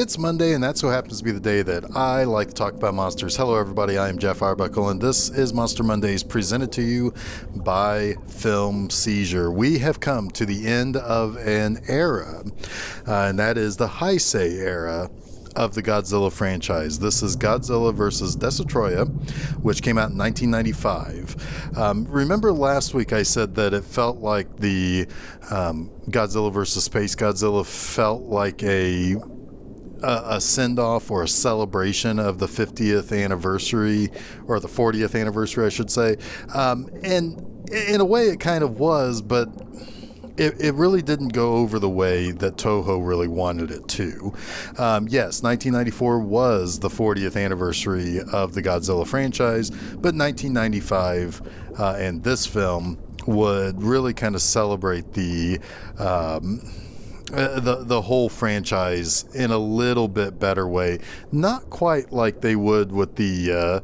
It's Monday, and that so happens to be the day that I like to talk about monsters. Hello, everybody. I am Jeff Arbuckle, and this is Monster Mondays presented to you by Film Seizure. We have come to the end of an era, and that is the Heisei era of the Godzilla franchise. This is Godzilla vs. Destoroyah, which came out in 1995. Remember last week I said that it felt like the Godzilla vs. Space Godzilla felt like a send-off or a celebration of the 50th anniversary, or the 40th anniversary, I should say. And in a way it kind of was, but it really didn't go over the way that Toho really wanted it to. Yes, 1994 was the 40th anniversary of the Godzilla franchise, but 1995 and this film would really kind of celebrate the whole franchise in a little bit better way. Not quite like they would with the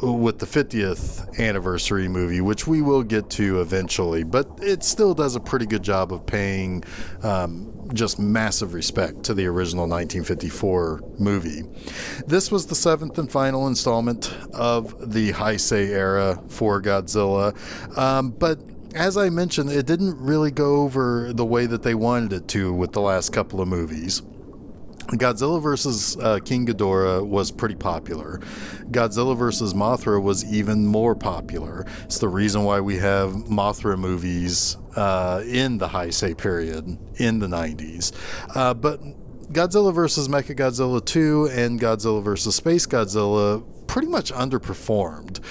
50th anniversary movie, which we will get to eventually, but it still does a pretty good job of paying just massive respect to the original 1954 movie. This was the seventh and final installment of the Heisei era for Godzilla, but as I mentioned, it didn't really go over the way that they wanted it to with the last couple of movies. Godzilla vs. King Ghidorah was pretty popular. Godzilla vs. Mothra was even more popular. It's the reason why we have Mothra movies in the Heisei period in the 90s. But Godzilla vs. Mechagodzilla 2 and Godzilla vs. Space Godzilla pretty much underperformed.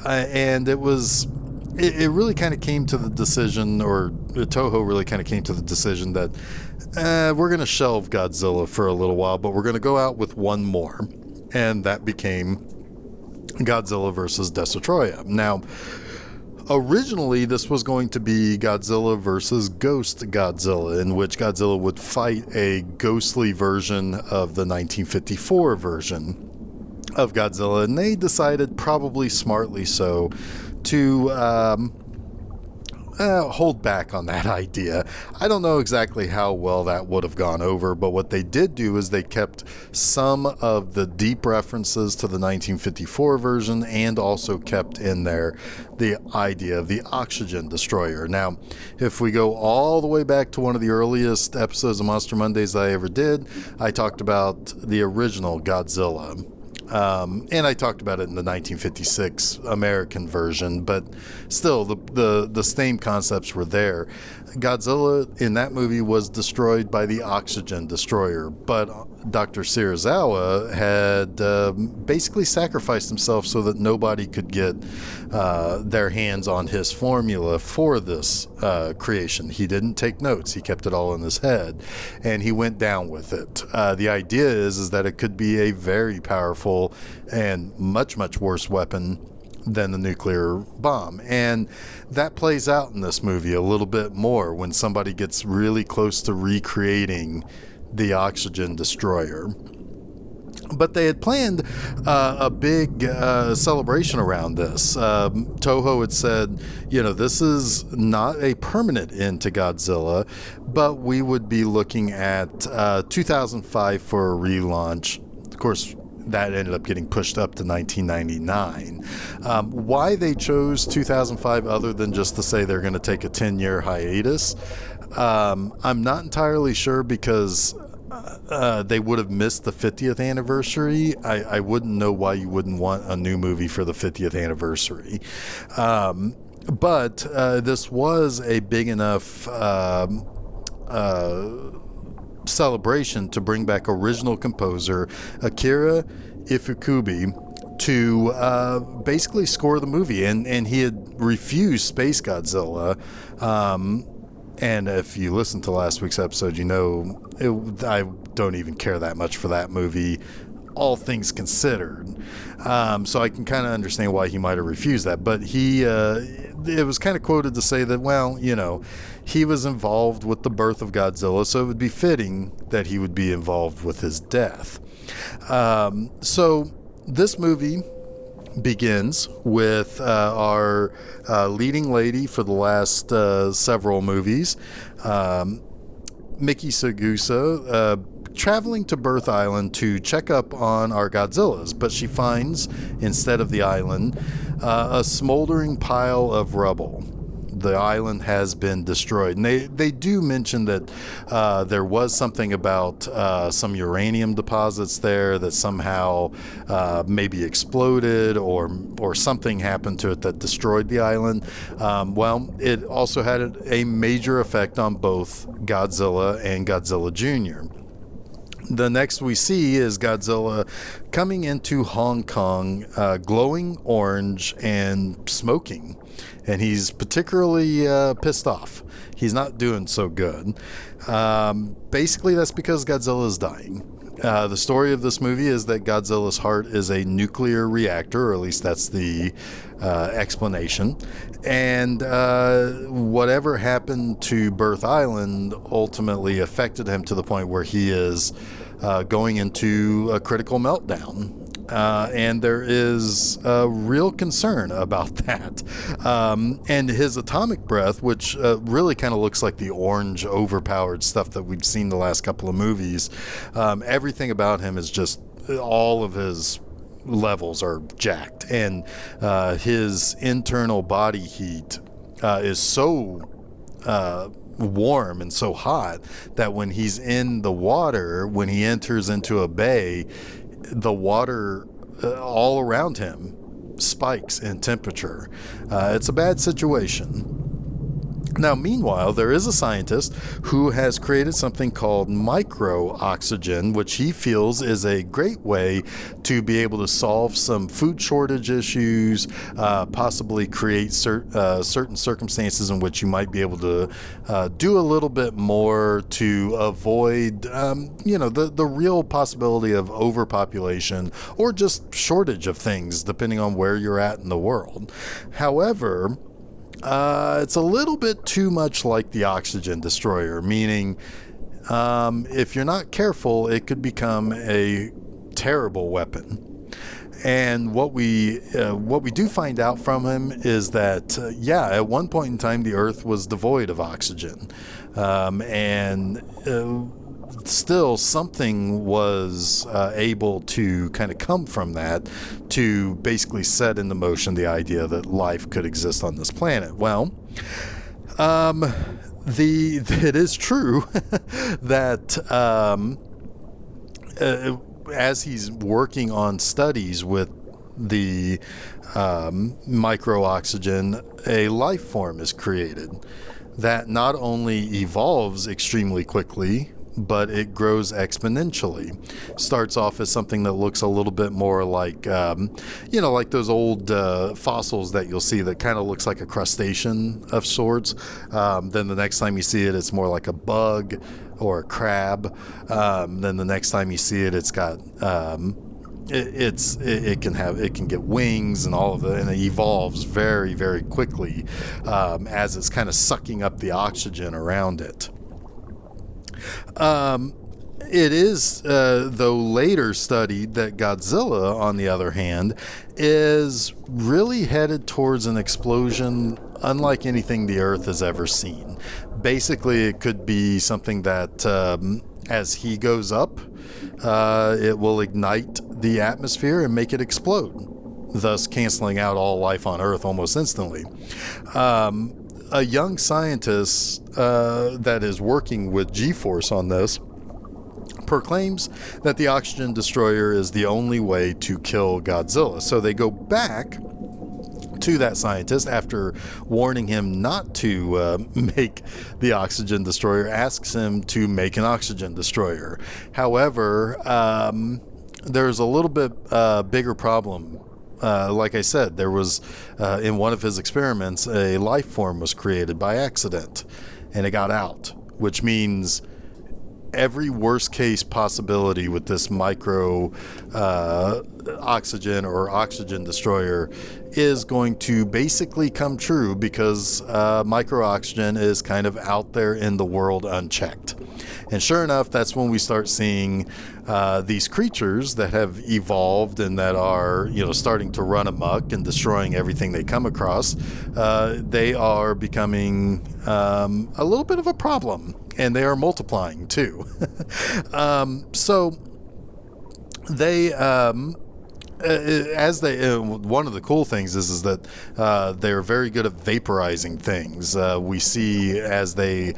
And it really kind of came to the decision, or Toho really kind of came to the decision that we're going to shelve Godzilla for a little while, but we're going to go out with one more. And that became Godzilla vs. Destoroyah. Now, originally this was going to be Godzilla vs. Ghost Godzilla, in which Godzilla would fight a ghostly version of the 1954 version of Godzilla. And they decided, probably smartly so, to hold back on that idea. I don't know exactly how well that would have gone over, but what they did do is they kept some of the deep references to the 1954 version and also kept in there the idea of the oxygen destroyer. Now, if we go all the way back to one of the earliest episodes of Monster Mondays I ever did, I talked about the original Godzilla. And I talked about it in the 1956 American version, but still the same concepts were there. Godzilla in that movie was destroyed by the oxygen destroyer, but Dr. Serizawa had basically sacrificed himself so that nobody could get their hands on his formula for this creation. He didn't take notes. He kept it all in his head, and he went down with it. The idea is that it could be a very powerful and much, much worse weapon than the nuclear bomb. And that plays out in this movie a little bit more when somebody gets really close to recreating the oxygen destroyer. But they had planned a big celebration around this. Toho had said, this is not a permanent end to Godzilla, but we would be looking at 2005 for a relaunch. Of course, that ended up getting pushed up to 1999. Why they chose 2005 other than just to say they're going to take a 10-year hiatus, I'm not entirely sure, because they would have missed the 50th anniversary. I wouldn't know why you wouldn't want a new movie for the 50th anniversary. But this was a big enough celebration to bring back original composer Akira Ifukube to basically score the movie, and he had refused Space Godzilla. And if you listened to last week's episode, I don't even care that much for that movie, all things considered. So I can kind of understand why he might have refused that. But it was kind of quoted to say that, he was involved with the birth of Godzilla, so it would be fitting that he would be involved with his death. So this movie begins with our leading lady for the last several movies, Miki Sagusa, traveling to Birth Island to check up on our Godzillas, but she finds, instead of the island, a smoldering pile of rubble. The island has been destroyed. And they do mention that there was something about some uranium deposits there that somehow maybe exploded or something happened to it that destroyed the island. Well, it also had a major effect on both Godzilla and Godzilla Jr. The next we see is Godzilla coming into Hong Kong, glowing orange and smoking. And he's particularly pissed off. He's not doing so good. Basically, that's because Godzilla is dying. The story of this movie is that Godzilla's heart is a nuclear reactor, or at least that's the explanation. And whatever happened to Birth Island ultimately affected him to the point where he is going into a critical meltdown. And there is a real concern about that. And his atomic breath, which really kind of looks like the orange overpowered stuff that we've seen the last couple of movies, everything about him is just, all of his levels are jacked. And his internal body heat is so warm and so hot that when he's in the water, when he enters into a bay, the water all around him spikes in temperature. It's a bad situation. Now, meanwhile, there is a scientist who has created something called micro-oxygen, which he feels is a great way to be able to solve some food shortage issues, possibly create certain circumstances in which you might be able to do a little bit more to avoid, the real possibility of overpopulation or just shortage of things, depending on where you're at in the world. However, it's a little bit too much like the oxygen destroyer, meaning if you're not careful, it could become a terrible weapon. And what we do find out from him is that, at one point in time, the Earth was devoid of oxygen. Still something was able to kind of come from that to basically set into motion the idea that life could exist on this planet. Well, it is true that as he's working on studies with the micro-oxygen, a life form is created that not only evolves extremely quickly, but it grows exponentially. Starts off as something that looks a little bit more like, like those old fossils that you'll see that kind of looks like a crustacean of sorts. Then the next time you see it, it's more like a bug or a crab. Then the next time you see it, it's got it can get wings and all of it, and it evolves very, very quickly as it's kind of sucking up the oxygen around it. It is, though, later studied that Godzilla, on the other hand, is really headed towards an explosion unlike anything the Earth has ever seen. Basically, it could be something that, as he goes up, it will ignite the atmosphere and make it explode, thus canceling out all life on Earth almost instantly. A young scientist that is working with G-Force on this proclaims that the oxygen destroyer is the only way to kill Godzilla. So they go back to that scientist after warning him not to make the oxygen destroyer, asks him to make an oxygen destroyer. However, there's a little bit bigger problem. Like I said, there was, in one of his experiments, a life form was created by accident, and it got out, which means every worst case possibility with this micro oxygen or oxygen destroyer is going to basically come true because micro oxygen is kind of out there in the world unchecked. And sure enough, that's when we start seeing these creatures that have evolved and that are, starting to run amok and destroying everything they come across. They are becoming a little bit of a problem and they are multiplying too. So they as they one of the cool things is that they're very good at vaporizing things. We see as they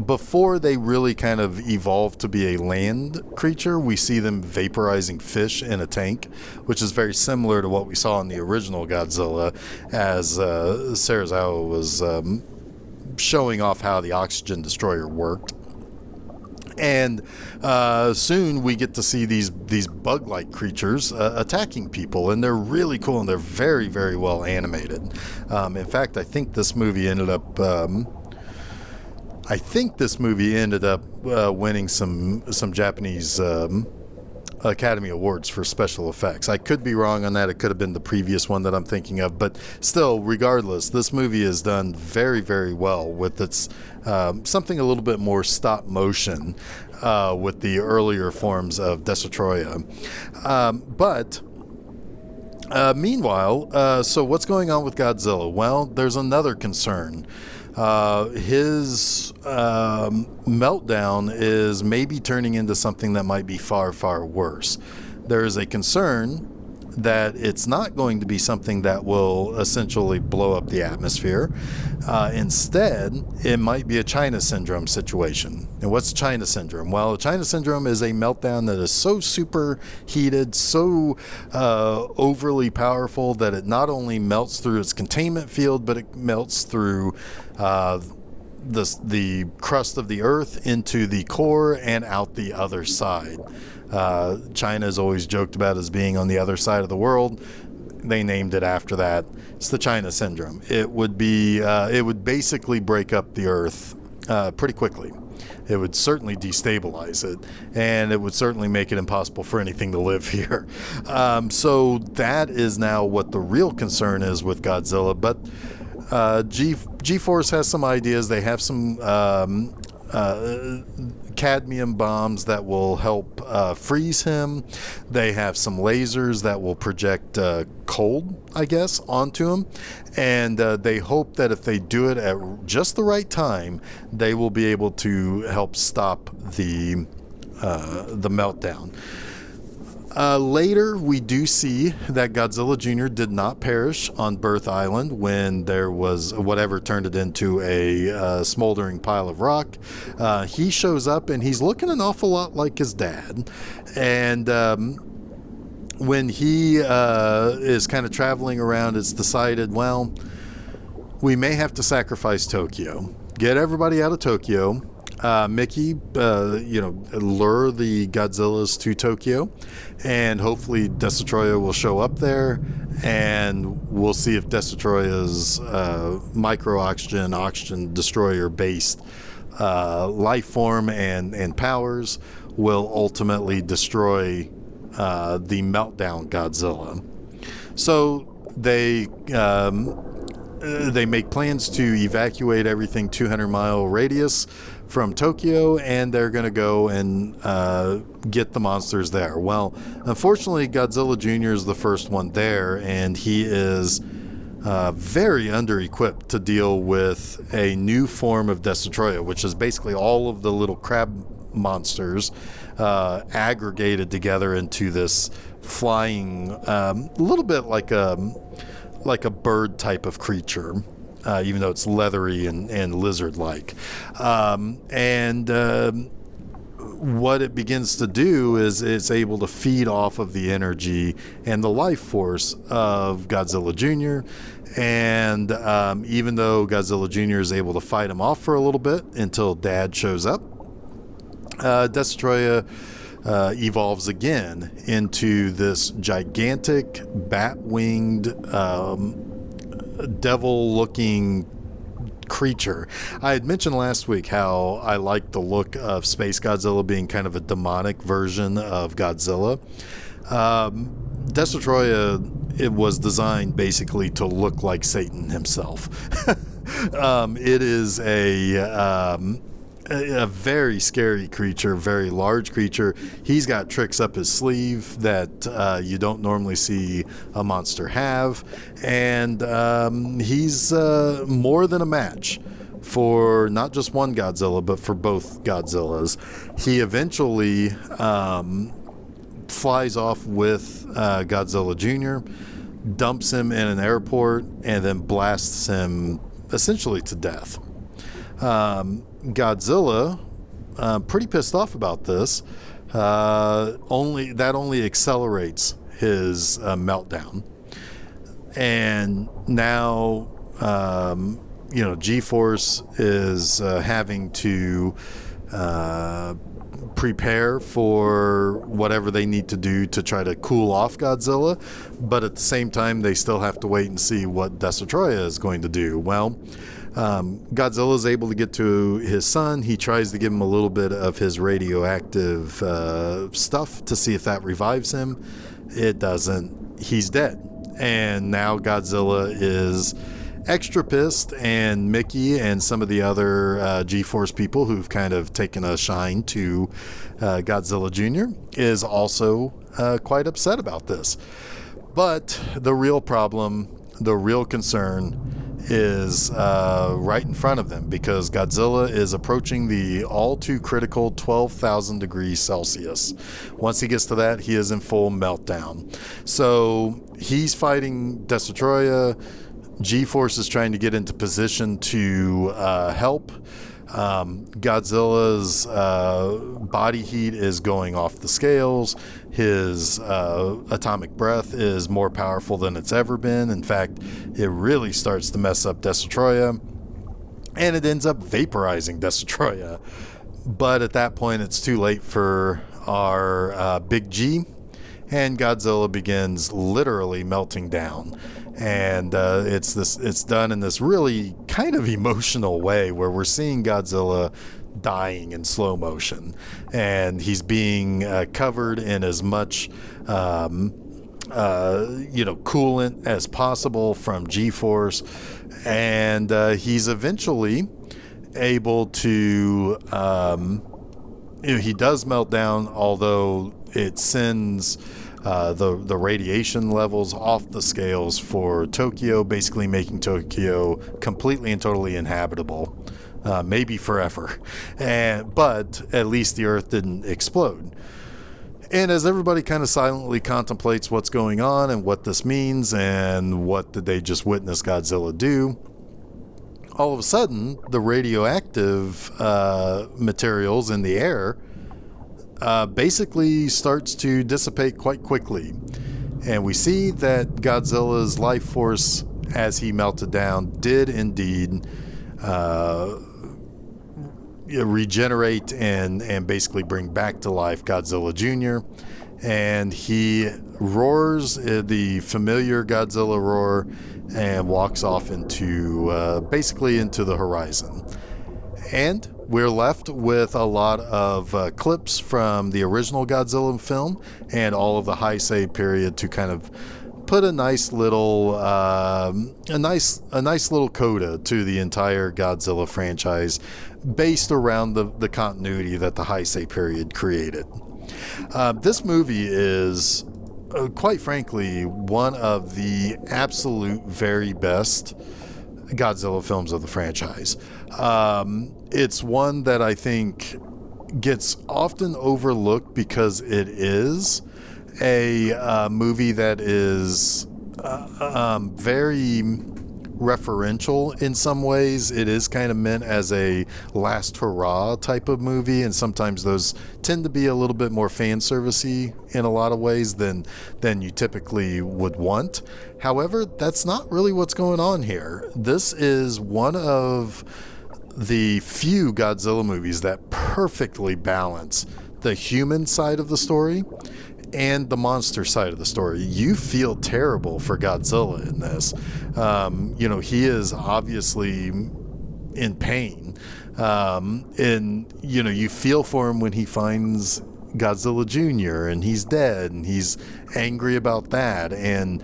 before they really kind of evolve to be a land creature, we see them vaporizing fish in a tank, which is very similar to what we saw in the original Godzilla, as Serizawa was showing off how the oxygen destroyer worked. And soon we get to see these bug-like creatures attacking people, and they're really cool, and they're very, very well animated. In fact, I think this movie ended up winning some Japanese Academy Awards for special effects. I could be wrong on that. It could have been the previous one that I'm thinking of, but still, regardless, this movie is done very, very well with its something a little bit more stop motion with the earlier forms of Destoroyah. Meanwhile, so what's going on with Godzilla? Well, there's another concern. His meltdown is maybe turning into something that might be far, far worse. There is a concern that it's not going to be something that will essentially blow up the atmosphere. Instead, it might be a China syndrome situation. And what's China syndrome? Well, China syndrome is a meltdown that is so superheated, so overly powerful that it not only melts through its containment field, but it melts through the crust of the earth into the core and out the other side. China is always joked about as being on the other side of the world. They named it after that. It's the China syndrome. It would basically break up the earth pretty quickly. It would certainly destabilize it, and it would certainly make it impossible for anything to live here. So that is now what the real concern is with Godzilla. But G-Force has some ideas. They have some cadmium bombs that will help freeze him. They have some lasers that will project cold, I guess, onto him. And they hope that if they do it at just the right time, they will be able to help stop the meltdown. Later, we do see that Godzilla Jr. did not perish on Birth Island when there was whatever turned it into a smoldering pile of rock. He shows up, and he's looking an awful lot like his dad. And when he is kind of traveling around, it's decided, well, we may have to sacrifice Tokyo. Get everybody out of Tokyo. Mickey, lure the Godzillas to Tokyo, and hopefully Destoroyah will show up there, and we'll see if Destoroyah's oxygen destroyer-based life form and powers will ultimately destroy the meltdown Godzilla. So they make plans to evacuate everything 200-mile radius from Tokyo, and they're going to go and get the monsters there. Well, unfortunately, Godzilla Jr. is the first one there, and he is very under-equipped to deal with a new form of Destoroyah, which is basically all of the little crab monsters aggregated together into this flying, little bit like a bird type of creature. Even though it's leathery and lizard-like. What it begins to do is it's able to feed off of the energy and the life force of Godzilla Jr. And even though Godzilla Jr. is able to fight him off for a little bit until Dad shows up, Destoroyah evolves again into this gigantic bat-winged devil-looking creature. I had mentioned last week how I like the look of Space Godzilla being kind of a demonic version of Godzilla. Destoroyah, it was designed basically to look like Satan himself. It is a very scary creature, very large creature. He's got tricks up his sleeve that you don't normally see a monster have, and he's more than a match for not just one Godzilla, but for both Godzillas. He eventually flies off with Godzilla Jr., dumps him in an airport, and then blasts him essentially to death. Godzilla, pretty pissed off about this, only accelerates his meltdown. And now, G-Force is having to prepare for whatever they need to do to try to cool off Godzilla, but at the same time, they still have to wait and see what Destoroyah is going to do. Well, Godzilla is able to get to his son. He tries to give him a little bit of his radioactive stuff to see if that revives him. It doesn't. He's dead. And now Godzilla is extra pissed, and Mickey and some of the other G-Force people who've kind of taken a shine to Godzilla Jr. is also quite upset about this. But the real problem, the real concern is right in front of them, because Godzilla is approaching the all too critical 12,000 degrees Celsius. Once he gets to that, he is in full meltdown. So he's fighting Destoroyah. G-Force is trying to get into position to help. Godzilla's body heat is going off the scales. His atomic breath is more powerful than it's ever been. In fact, it really starts to mess up Destoroyah, and it ends up vaporizing Destoroyah. But at that point, it's too late for our Big G, and Godzilla begins literally melting down. And it's done in this really kind of emotional way, where we're seeing Godzilla dying in slow motion, and he's being covered in as much coolant as possible from G-Force, and he's eventually able to he does melt down, although it sends the radiation levels off the scales for Tokyo, basically making Tokyo completely and totally inhabitable, maybe forever. But at least the Earth didn't explode. And as everybody kind of silently contemplates what's going on and what this means and what did they just witness Godzilla do, all of a sudden the radioactive materials in the air basically starts to dissipate quite quickly. And we see that Godzilla's life force, as he melted down, did indeed regenerate and basically bring back to life Godzilla Jr. And he roars the familiar Godzilla roar and walks off into basically into the horizon. And we're left with a lot of clips from the original Godzilla film and all of the Heisei period to kind of put a nice little coda to the entire Godzilla franchise, based around the continuity that the Heisei period created. This movie is, quite frankly, one of the absolute very best Godzilla films of the franchise. It's one that I think gets often overlooked because it is a movie that is very referential in some ways. It is kind of meant as a last hurrah type of movie, and sometimes those tend to be a little bit more fan servicey in a lot of ways than you typically would want. However, that's not really what's going on here. This is one of the few Godzilla movies that perfectly balance the human side of the story and the monster side of the story. You feel terrible for Godzilla in this. He is obviously in pain. And you feel for him when he finds Godzilla Jr. and he's dead and he's angry about that. And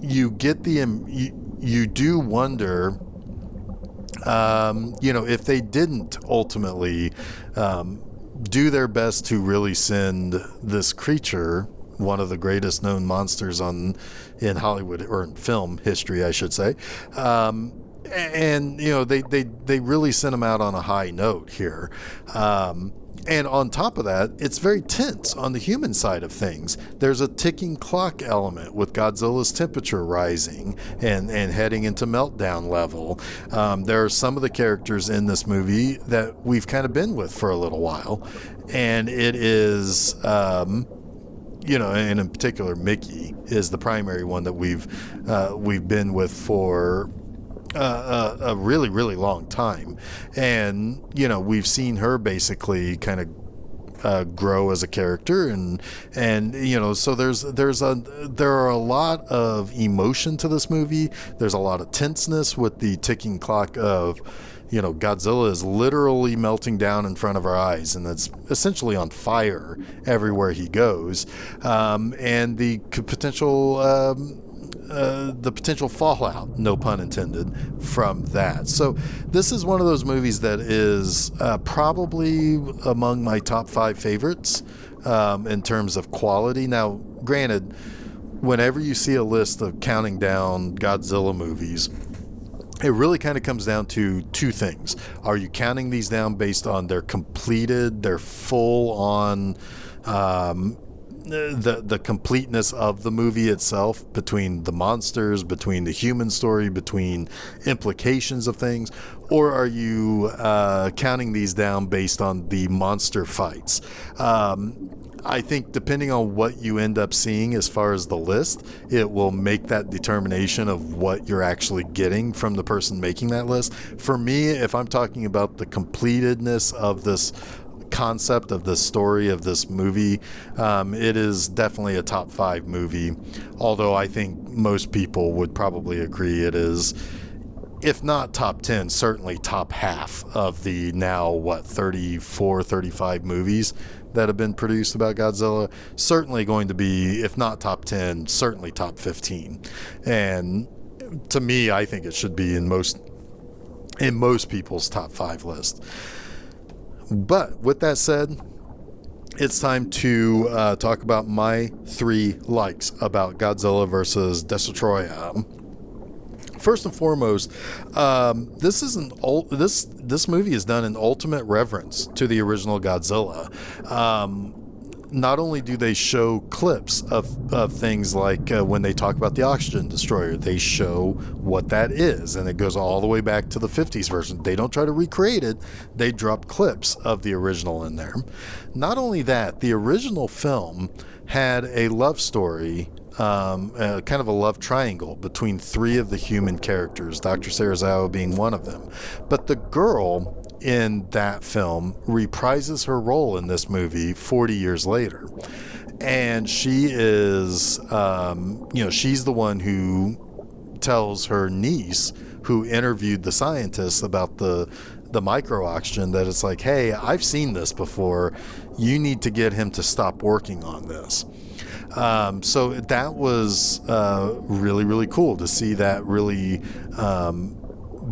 you get you do wonder, if they didn't ultimately do their best to really send this creature, one of the greatest known monsters in Hollywood, or in film history, I should say, and they really sent him out on a high note here. And on top of that, it's very tense on the human side of things. There's a ticking clock element with Godzilla's temperature rising and heading into meltdown level. There are some of the characters in this movie that we've kind of been with for a little while. And it is, and in particular, Mickey is the primary one that we've been with for a really, really long time. And, we've seen her basically kind of grow as a character, and so there are a lot of emotion to this movie. There's a lot of tenseness with the ticking clock of, Godzilla is literally melting down in front of our eyes, and it's essentially on fire everywhere he goes. And the potential fallout, no pun intended, from that. So this is one of those movies that is probably among my top 5 favorites in terms of quality. Now, granted, whenever you see a list of counting down Godzilla movies, it really kind of comes down to two things. Are you counting these down based on their full on the completeness of the movie itself, between the monsters, between the human story, between implications of things, or are you counting these down based on the monster fights? I think depending on what you end up seeing as far as the list, it will make that determination of what you're actually getting from the person making that list. For me, if I'm talking about the completedness of this concept, of the story of this movie, it is definitely a top 5 movie, although I think most people would probably agree it is, if not top 10, certainly top half of the now 34 35 movies that have been produced about Godzilla. Certainly going to be, if not top 10, certainly top 15. And to me, I think it should be in most people's top 5 list. But with that said, it's time to talk about my 3 likes about Godzilla versus Destoroyah. First and foremost, this movie is done in ultimate reverence to the original Godzilla. Not only do they show clips of things like when they talk about the oxygen destroyer, they show what that is, and it goes all the way back to the 50s version. They don't try to recreate it. They drop clips of the original in there. Not only that, the original film had a love story, kind of a love triangle between 3 of the human characters, Dr. Serizawa being one of them. But the girl in that film reprises her role in this movie 40 years later. And she is, she's the one who tells her niece, who interviewed the scientists about the micro-oxygen, that it's like, hey, I've seen this before. You need to get him to stop working on this. So that was really, really cool to see that really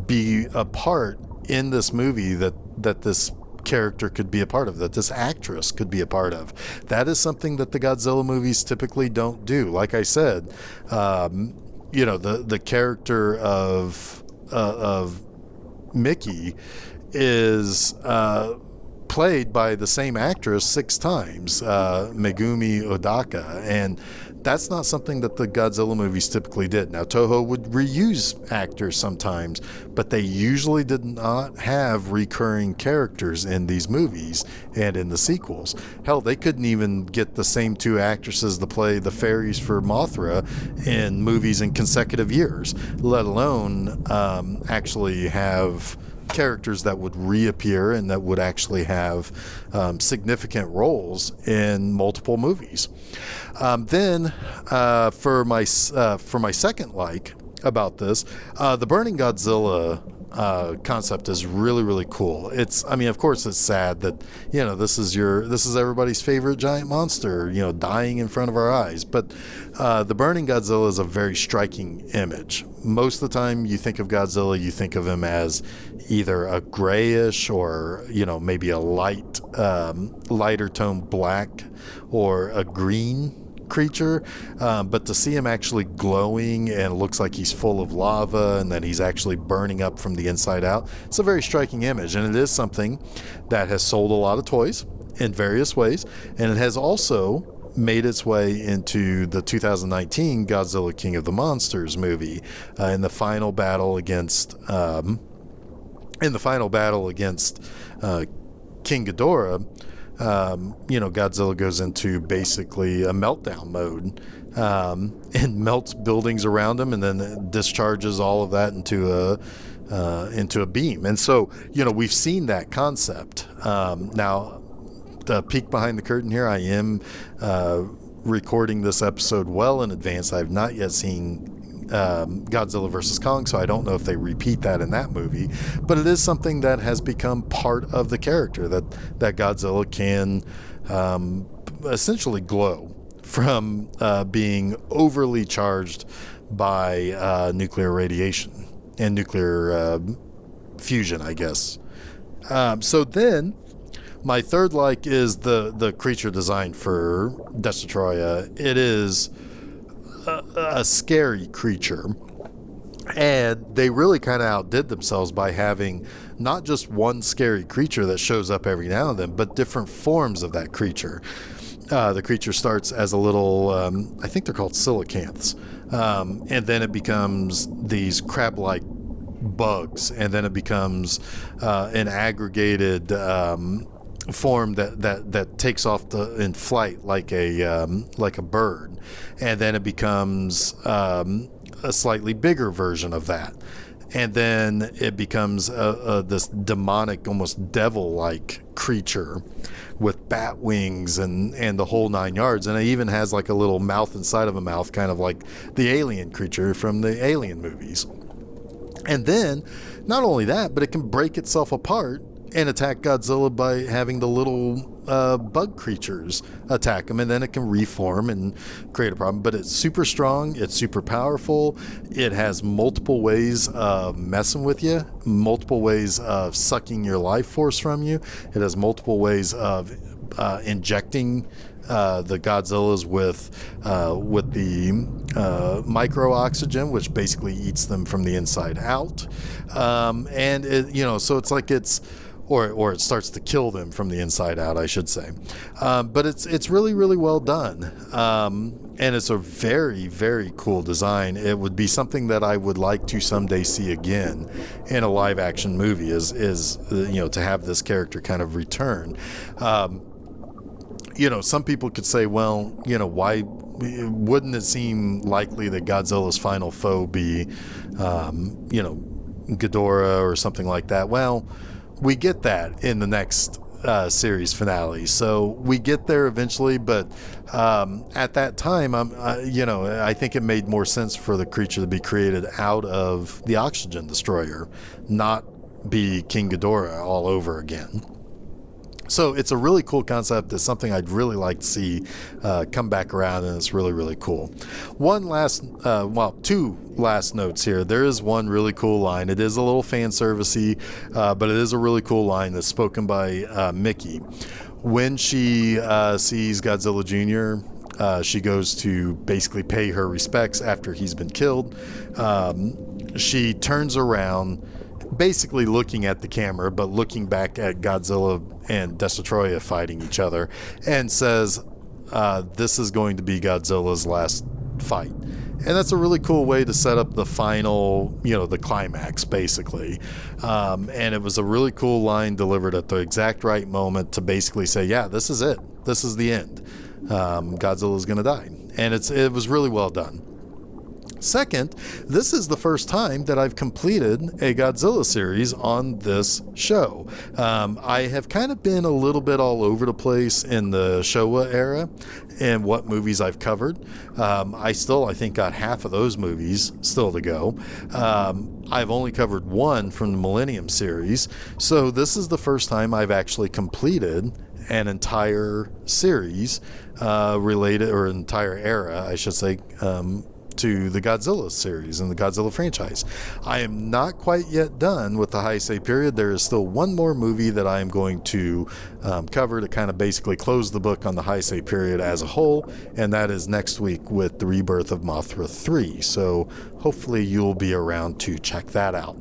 be a part in this movie that this character could be a part of, that this actress could be a part of. That is something that the Godzilla movies typically don't do. Like I said, the character of Mickey is played by the same actress 6 times, Megumi Odaka, and that's not something that the Godzilla movies typically did. Now, Toho would reuse actors sometimes, but they usually did not have recurring characters in these movies and in the sequels. Hell, they couldn't even get the same 2 actresses to play the fairies for Mothra in movies in consecutive years, let alone actually have characters that would reappear and that would actually have significant roles in multiple movies. Then for my second like about this, the Burning Godzilla concept is really, really cool. Of course it's sad that, this is everybody's favorite giant monster, dying in front of our eyes. But the Burning Godzilla is a very striking image. Most of the time you think of Godzilla, you think of him as either a grayish or, maybe a lighter tone black or a green creature, but to see him actually glowing and it looks like he's full of lava and that he's actually burning up from the inside out, it's a very striking image, and it is something that has sold a lot of toys in various ways, and it has also made its way into the 2019 Godzilla King of the Monsters movie. In the final battle against King Ghidorah, Godzilla goes into basically a meltdown mode, and melts buildings around him, and then discharges all of that into a beam. And so, we've seen that concept. Now, the peek behind the curtain here, I am recording this episode well in advance. I have not yet seen Godzilla vs. Kong, so I don't know if they repeat that in that movie, but it is something that has become part of the character, that Godzilla can essentially glow from being overly charged by nuclear radiation and nuclear fusion, I guess. So then my third like is the creature design for Destoroyah. It is a scary creature, and they really kind of outdid themselves by having not just one scary creature that shows up every now and then, but different forms of that creature. The creature starts as a little, I think they're called coelacanths, and then it becomes these crab-like bugs, and then it becomes an aggregated form that takes off in flight like a bird, and then it becomes a slightly bigger version of that, and then it becomes this demonic, almost devil-like creature with bat wings and the whole 9 yards, and it even has like a little mouth inside of a mouth, kind of like the alien creature from the Alien movies. And then not only that, but it can break itself apart and attack Godzilla by having the little bug creatures attack him, and then it can reform and create a problem. But it's super strong, it's super powerful, it has multiple ways of messing with you, multiple ways of sucking your life force from you, it has multiple ways of injecting the Godzillas with the micro oxygen, which basically eats them from the inside out, and it, so it's like or it starts to kill them from the inside out, I should say. But it's really, really well done. And it's a very, very cool design. It would be something that I would like to someday see again in a live action movie, is to have this character kind of return. Some people could say, well, why wouldn't it seem likely that Godzilla's final foe be, Ghidorah or something like that? Well, we get that in the next series finale, so we get there eventually. But at that time, I think it made more sense for the creature to be created out of the Oxygen Destroyer, not be King Ghidorah all over again. So it's a really cool concept. It's something I'd really like to see come back around, and it's really, really cool. Two last notes here. There is one really cool line. It is a little fan servicey, but it is a really cool line that's spoken by Mickey. When she sees Godzilla Jr., she goes to basically pay her respects after he's been killed. She turns around, basically looking at the camera, but looking back at Godzilla and Destoroyah fighting each other, and says, this is going to be Godzilla's last fight. And that's a really cool way to set up the final, the climax, basically. And it was a really cool line delivered at the exact right moment to basically say, yeah, this is it. This is the end. Godzilla's going to die. And it was really well done. Second, this is the first time that I've completed a Godzilla series on this show. I have kind of been a little bit all over the place in the Showa era and what movies I've covered. I think, got half of those movies still to go. I've only covered one from the Millennium series, so this is the first time I've actually completed an entire series entire era, I should say, to the Godzilla series and the Godzilla franchise. I am not quite yet done with the Heisei period. There is still one more movie that I am going to cover to kind of basically close the book on the Heisei period as a whole, and that is next week with the rebirth of Mothra 3. So hopefully you'll be around to check that out.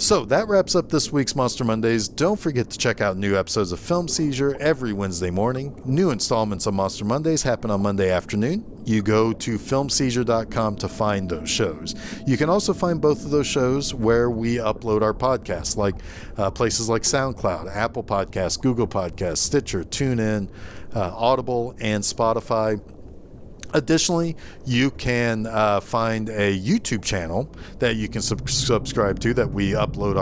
So that wraps up this week's Monster Mondays. Don't forget to check out new episodes of Film Seizure every Wednesday morning. New installments of Monster Mondays happen on Monday afternoon. You go to filmseizure.com to find those shows. You can also find both of those shows where we upload our podcasts, like places like SoundCloud, Apple Podcasts, Google Podcasts, Stitcher, TuneIn, Audible, and Spotify. Additionally, you can find a YouTube channel that you can subscribe to that we upload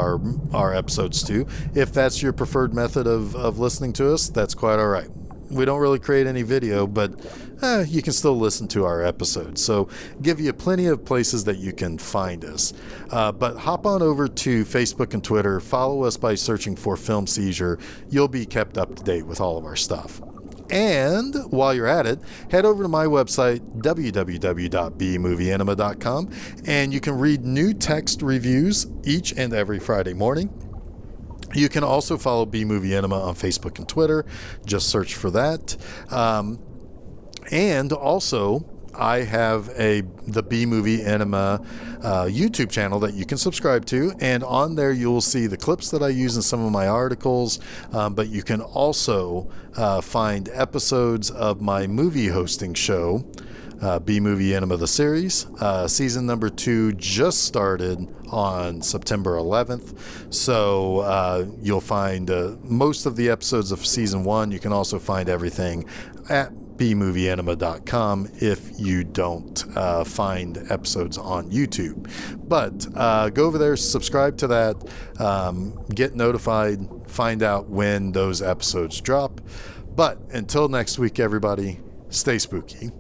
our episodes to. If that's your preferred method of listening to us, that's quite all right. We don't really create any video, but you can still listen to our episodes. So give you plenty of places that you can find us. But hop on over to Facebook and Twitter. Follow us by searching for Film Seizure. You'll be kept up to date with all of our stuff. And while you're at it, head over to my website, www.bmovieanima.com, and you can read new text reviews each and every Friday morning. You can also follow B Movie Anima on Facebook and Twitter. Just search for that. And also, I have the B Movie Anima YouTube channel that you can subscribe to, and on there you'll see the clips that I use in some of my articles, but you can also find episodes of my movie hosting show, B Movie Anima the series. Season number 2 just started on September 11th, so you'll find most of the episodes of season 1. You can also find everything at bmovieanima.com if you don't find episodes on YouTube. But go over there, subscribe to that, get notified, find out when those episodes drop. But until next week, everybody, stay spooky.